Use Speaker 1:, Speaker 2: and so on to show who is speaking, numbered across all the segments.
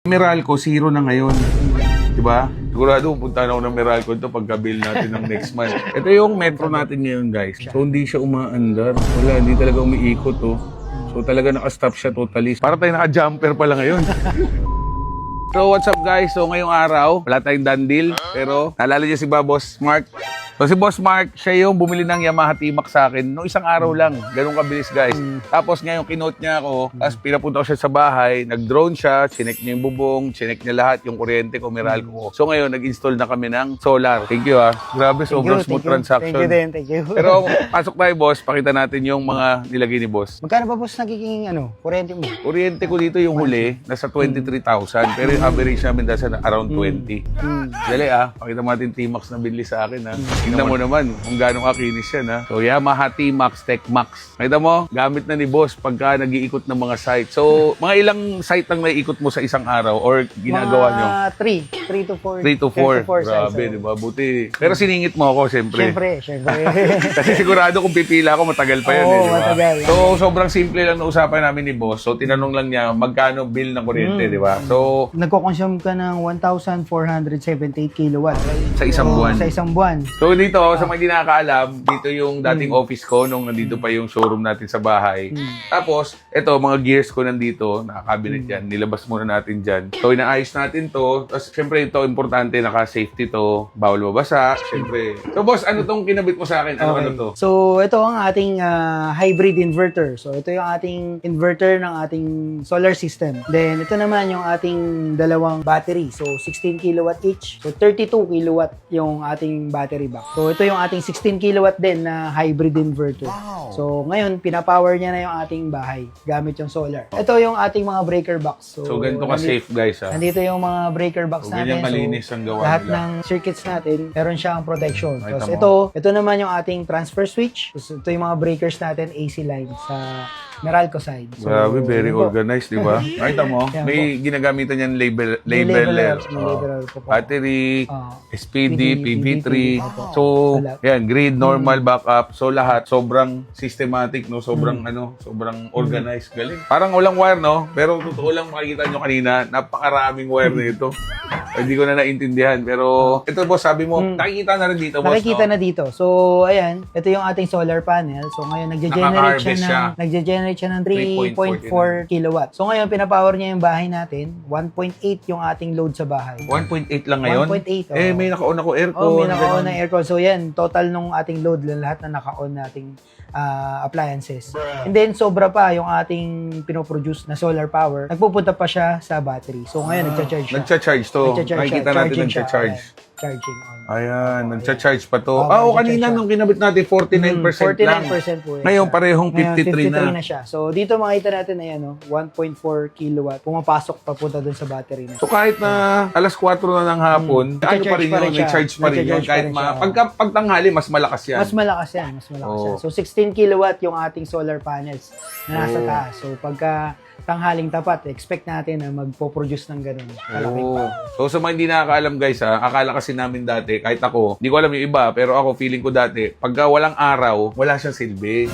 Speaker 1: Meralco, zero na ngayon. Diba? Sigurado, punta na ako ng Meralco ito pagka-bill natin ng next month. Ito yung metro natin ngayon, guys. So, hindi siya umaandar. Wala, hindi talaga umiikot, oh. So, talaga nakastop siya totally. Para tayo naka-jumper pala ngayon. So, what's up, guys? So, ngayong araw, wala tayong done deal. Pero, naalala niyo si Boss Mark? So, si Boss Mark, siya yung bumili ng Yamaha T-Max sa akin noong isang araw lang. Ganun kabilis, guys. Tapos ngayon, kinote niya ako. Tapos pinapunta ko siya sa bahay. Nag-drone siya. Chinek niya yung bubong. Chinek niya lahat. Yung kuryente ko, Meralco ko. So ngayon, nag-install na kami ng solar. Thank you, ha. Grabe, sobrang smooth transaction.
Speaker 2: Thank you din, thank you.
Speaker 1: Pero pasok tayo, boss. Pakita natin yung mga nilagay ni boss.
Speaker 2: Magkano ba, boss, nagiging kuryente mo?
Speaker 1: Kuryente ko dito yung huli, nasa 23,000. Pero yung average namin nasa around 20. Dali, pakita mo natin T-Max na binili sa akin, ha. Tingnan mo naman kung gano'ng kakinis yan, ha. So, Yamaha T-Max Tech Max. Nakita mo, gamit na ni boss pagka nag-iikot ng mga site. So, mga ilang site ang naiikot mo sa isang araw or ginagawa nyo?
Speaker 2: 3 to 4.
Speaker 1: 3 to 4. Grabe, di ba? Buti. Pero siningit mo ako, siyempre.
Speaker 2: Siyempre.
Speaker 1: Kasi sigurado kung pipila ako, matagal pa yan,
Speaker 2: Oo,
Speaker 1: di ba?
Speaker 2: matagal.
Speaker 1: So, sobrang simple lang na usapan namin ni boss. So, tinanong lang niya magkano bill ng kuryente, di ba? So,
Speaker 2: Nagko-consume ka ng 1,478 kilowatt.
Speaker 1: sa isang buwan.
Speaker 2: Sa isang buwan.
Speaker 1: So dito, sa mga hindi nakakaalam, dito yung dating office ko nung nandito pa yung showroom natin sa bahay. Tapos, ito, mga gears ko nandito, naka-cabinet yan. Nilabas muna natin dyan. So, inaayos natin to. Tapos, syempre, ito, importante, naka-safety to. Bawal mabasa, syempre. So, boss, ano tong kinabit mo sa akin? Ano to?
Speaker 2: So, ito ang ating hybrid inverter. So, ito yung ating inverter ng ating solar system. Then, ito naman yung ating dalawang battery. So, 16 kilowatt each. So, 32 kilowatt yung ating battery back. So, ito yung ating 16 kilowatt din na hybrid inverter. Wow. So, ngayon, pinapower niya na yung ating bahay gamit yung solar. Ito yung ating mga breaker box.
Speaker 1: So, ganito ka-safe, guys, ha?
Speaker 2: Nandito yung mga breaker box
Speaker 1: So,
Speaker 2: natin.
Speaker 1: ganyan malinis ang gawa
Speaker 2: lahat
Speaker 1: nila.
Speaker 2: ng circuits natin, meron siyang protection.
Speaker 1: Nakita
Speaker 2: Tapos
Speaker 1: mo?
Speaker 2: ito naman yung ating transfer switch. Tapos ito yung mga breakers natin, AC line sa Meralco side. So,
Speaker 1: Grabe, very
Speaker 2: yun po.
Speaker 1: organized, di ba? Nakita mo,
Speaker 2: Yan
Speaker 1: may ginagamitan yan labeler.
Speaker 2: May labeler po po.
Speaker 1: Battery, SPD, PV3.
Speaker 2: Opo.
Speaker 1: So,
Speaker 2: Wala.
Speaker 1: yan, grid, normal, backup. So, lahat, sobrang systematic, no? Sobrang, sobrang organized. Galing. Parang walang wire, no? Pero totoo lang makikita nyo kanina, napakaraming wire na ito. Hindi ko na naintindihan. Pero, ito, boss, sabi mo, nakikita na rin dito, boss,
Speaker 2: Nakikita
Speaker 1: no?
Speaker 2: na dito. So, ayan, ito yung ating solar panel. So, ngayon, nagge-generate siya ng 3.4 kilowatt. So, ngayon, pinapower niya yung bahay natin. 1.8 yung ating load sa bahay.
Speaker 1: 1.8 lang ngayon?
Speaker 2: 1.8,
Speaker 1: Eh, may naka-on ako aircon.
Speaker 2: Oh, may naka-on
Speaker 1: ganun.
Speaker 2: na aircon. So, yan, total nung ating load, lahat na naka-on nating appliances. And then, sobra pa yung ating pinoproduce na solar power. Nagpupunta pa siya sa battery. So, ngayon, nagcha-charge siya.
Speaker 1: Nagcha-charge to. Nakikita natin nagcha-charge.
Speaker 2: Charging on.
Speaker 1: Ayan, nagcha-charge pa to.
Speaker 2: Oh,
Speaker 1: kanina nung kinabit natin, 49% lang.
Speaker 2: 49% po yan.
Speaker 1: Ngayon, parehong
Speaker 2: Ngayon,
Speaker 1: 53 na.
Speaker 2: siya. So, dito makita natin na yan, 1.4 kilowatt. Pumapasok papunta dun sa battery na.
Speaker 1: So, kahit na alas 4 na ng hapon, ano pa rin yun, may charge pa rin yun.
Speaker 2: Nagcha-charge
Speaker 1: Kahit
Speaker 2: pa rin siya.
Speaker 1: pagtanghali, mas malakas yan.
Speaker 2: Mas malakas yan.
Speaker 1: Oo.
Speaker 2: So, 16 kilowatt yung ating solar panels na nasa taas. So, pagka tanghaling tapat, expect natin na magpo-produce ng ganun. Kalaki.
Speaker 1: So, sa mga hindi nakakaalam, guys, akala kasi namin dati, kahit ako, hindi ko alam yung iba, pero ako, feeling ko dati, pagka walang araw, wala siyang silbi.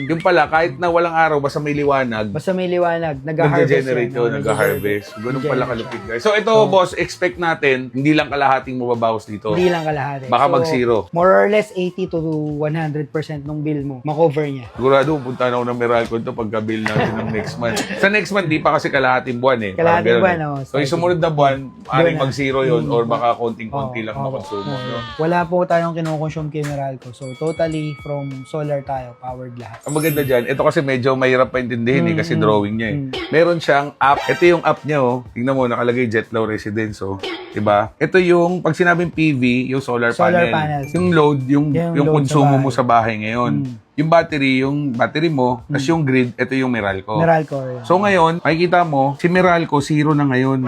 Speaker 1: Yung pala, kahit na walang araw, basta may liwanag,
Speaker 2: Basta may liwanag, nag-harvest
Speaker 1: nag-generate
Speaker 2: yan,
Speaker 1: yun, nag-harvest. Ganun pala kalupit, guys. So, ito, boss, expect natin, hindi lang kalahating mababawas dito.
Speaker 2: Hindi lang kalahati.
Speaker 1: Baka
Speaker 2: So,
Speaker 1: mag-zero.
Speaker 2: More or less 80 to 100% ng bill mo, makover niya.
Speaker 1: Sigurado, punta na ako ng Meralco ito pagka-bill natin ng next month. Sa next month, di pa kasi kalahating buwan eh. Parang
Speaker 2: Kalahating
Speaker 1: ganun
Speaker 2: buwan,
Speaker 1: eh.
Speaker 2: oh.
Speaker 1: So, yung sumunod na buwan, maaaring
Speaker 2: na.
Speaker 1: mag-zero yun or baka konting-konti lang
Speaker 2: Oo.
Speaker 1: makonsumo. No?
Speaker 2: Wala po tayong kinukonsume kay Meralco. So, totally from solar tayo, powered lahat.
Speaker 1: Ang maganda dyan, ito kasi medyo mahirap paintindihin eh, kasi drawing niya eh. Meron siyang app. Ito yung app niya oh. Tingnan mo, nakalagay Jetlaw Residence oh. Diba? Ito yung, pag sinabing PV, yung solar panel.
Speaker 2: panels.
Speaker 1: Yung load, yung
Speaker 2: load
Speaker 1: konsumo
Speaker 2: sa
Speaker 1: mo sa bahay ngayon. Yung battery mo, tapos yung grid, ito yung Meralco.
Speaker 2: Meralco. Yan.
Speaker 1: So ngayon, makikita mo, si Meralco, zero na ngayon.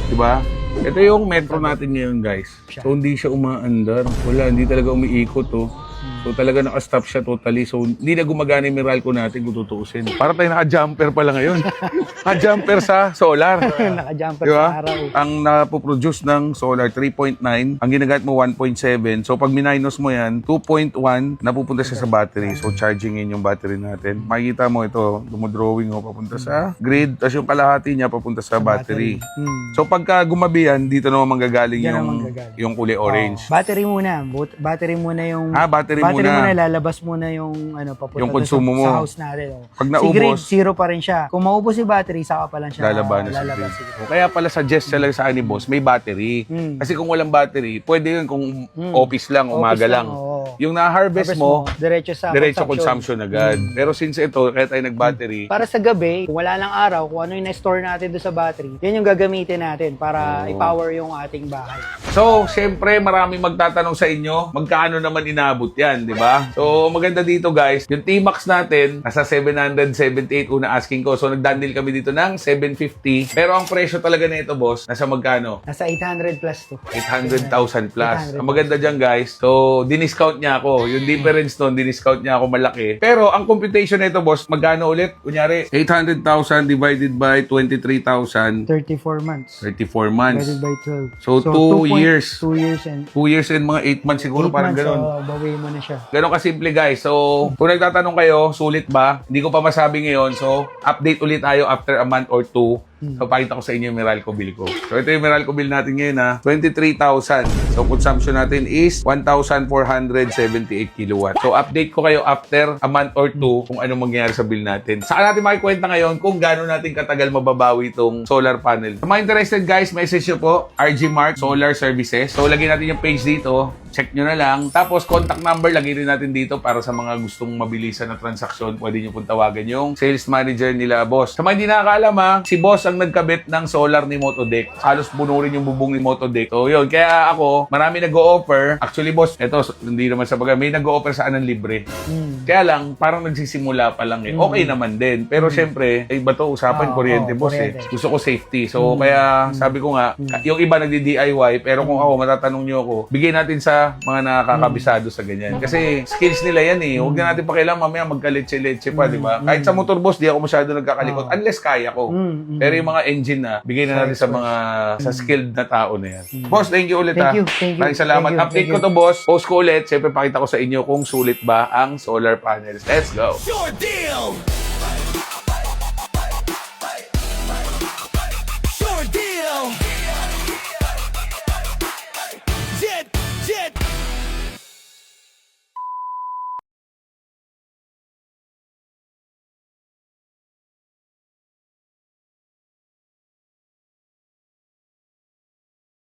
Speaker 1: Diba? Ito yung metro natin ngayon, guys. So hindi siya umaandar. Wala, hindi talaga umiikot oh. So talaga naka-stop siya totally. So hindi na gumagana yung Meralco natin kung tutuusin. Para tayo naka-jumper pala ngayon. Naka-jumper sa solar.
Speaker 2: Naka-jumper
Speaker 1: Diba?
Speaker 2: sa araw.
Speaker 1: Ang napoproduce ng solar, 3.9. Ang ginagamit mo, 1.7. So, pag minus mo yan, 2.1, napupunta siya sa battery. So, chargingin yung battery natin. Makikita mo ito, dumodrawing mo, papunta sa grid. Tapos yung kalahati niya, papunta sa battery. So, pagka gumabi yan, dito naman manggagaling
Speaker 2: Yan
Speaker 1: yung,
Speaker 2: ang manggagaling.
Speaker 1: yung kulay orange.
Speaker 2: Battery muna. Battery muna yung...
Speaker 1: Battery
Speaker 2: muna.
Speaker 1: muna.
Speaker 2: Lalabas muna yung papunta
Speaker 1: Yung
Speaker 2: doon
Speaker 1: konsumo mo.
Speaker 2: sa house natin.
Speaker 1: Pag
Speaker 2: Si grid,
Speaker 1: naubos,
Speaker 2: zero pa rin siya. Kung maubos yung battery, saka pa lang siya
Speaker 1: lalabas na
Speaker 2: lalabas
Speaker 1: si
Speaker 2: si
Speaker 1: grid.
Speaker 2: grid.
Speaker 1: Kaya pala suggest siya lang sa akin ni boss, may battery. Kasi kung walang battery, pwede yun kung office lang, umaga
Speaker 2: Office
Speaker 1: lang.
Speaker 2: oo.
Speaker 1: Yung na-harvest mo,
Speaker 2: diretso sa
Speaker 1: diretso consumption agad. Pero since ito, kaya tayo nag-battery,
Speaker 2: Para sa gabi, kung wala lang araw, kung ano yung na-store natin doon sa battery, yan yung gagamitin natin para i-power yung ating bahay.
Speaker 1: So, syempre, maraming magtatanong sa inyo, magkano naman inabot yan, di ba? So, maganda dito guys, yung T-Max natin, nasa 778 una asking ko. So, nagdandil kami dito ng 750. Pero ang presyo talaga nito, boss, nasa magkano?
Speaker 2: Nasa 800 plus to.
Speaker 1: 800,000 plus.
Speaker 2: 800,000.
Speaker 1: Ang maganda dyan guys, so, diniscount niya ako. Yung difference nun, diniscount niya ako malaki. Pero, ang computation nito, boss, magkano ulit? Kunyari, 800,000 divided by 23,000.
Speaker 2: 34 months.
Speaker 1: 34 months.
Speaker 2: Divided by 12.
Speaker 1: So, 2 years.
Speaker 2: 2 years and
Speaker 1: 2 years and mga 8 months siguro,
Speaker 2: 8
Speaker 1: parang
Speaker 2: months,
Speaker 1: ganun.
Speaker 2: so bawiin mo na siya.
Speaker 1: Ganon kasimple guys. So, kung nagtatanong kayo, sulit ba? Hindi ko pa masabi ngayon. So, update ulit tayo after a month or 2. So, pakita ko sa inyo yung Meralco bill ko. So, ito yung Meralco bill natin ngayon ha. 23,000. So, consumption natin is 1,478 kilowatt. So, update ko kayo after a month or 2 kung anong mangyayari sa bill natin. Saka natin makikwenta ngayon kung gaano natin katagal mababawi itong solar panel. Sa mga interested guys, message nyo po, RG Mark Solar Services. So, lagyan natin yung page dito. Check nyo na lang. Tapos, contact number, lagay rin natin dito para sa mga gustong mabilisan na transaksyon. Pwede nyo pong tawagan yung sales manager nila, boss. Sa mga hindi nakakaalam ha, si boss ang nagkabit ng solar ni Motodeck. Halos puno rin yung bubong ni Motodeck. So, yun. Kaya ako, marami nag-o-offer. Actually, boss, eto, hindi naman sa bagay. May nag-o-offer saan ng libre. Kaya lang, parang nagsisimula pa lang eh. Okay naman din. Pero syempre, iba to, usapan kuryente, boss
Speaker 2: kuryente.
Speaker 1: eh. Gusto ko safety. So, kaya sabi ko nga, yung iba nagdi-DIY, pero kung ako, matatanong nyo ako, bigay natin sa mga nakakabisado sa ganyan. Kasi skills nila yan eh. Huwag na natin pakialam mamaya magkaletse-letse pa, di ba? Kahit sa motor, boss, di ako masyado nagkakalikot. Unless kaya ko. Pero yung mga engine na, bigay na natin sa mga sa skilled na tao na yan. Boss, thank you ulit ha.
Speaker 2: Thank you.
Speaker 1: Maraming salamat.
Speaker 2: Thank you.
Speaker 1: Update ko to, boss. Post ko ulit. Siyempre, pakita ko sa inyo kung sulit ba ang solar panels. Let's go.
Speaker 3: Your deal!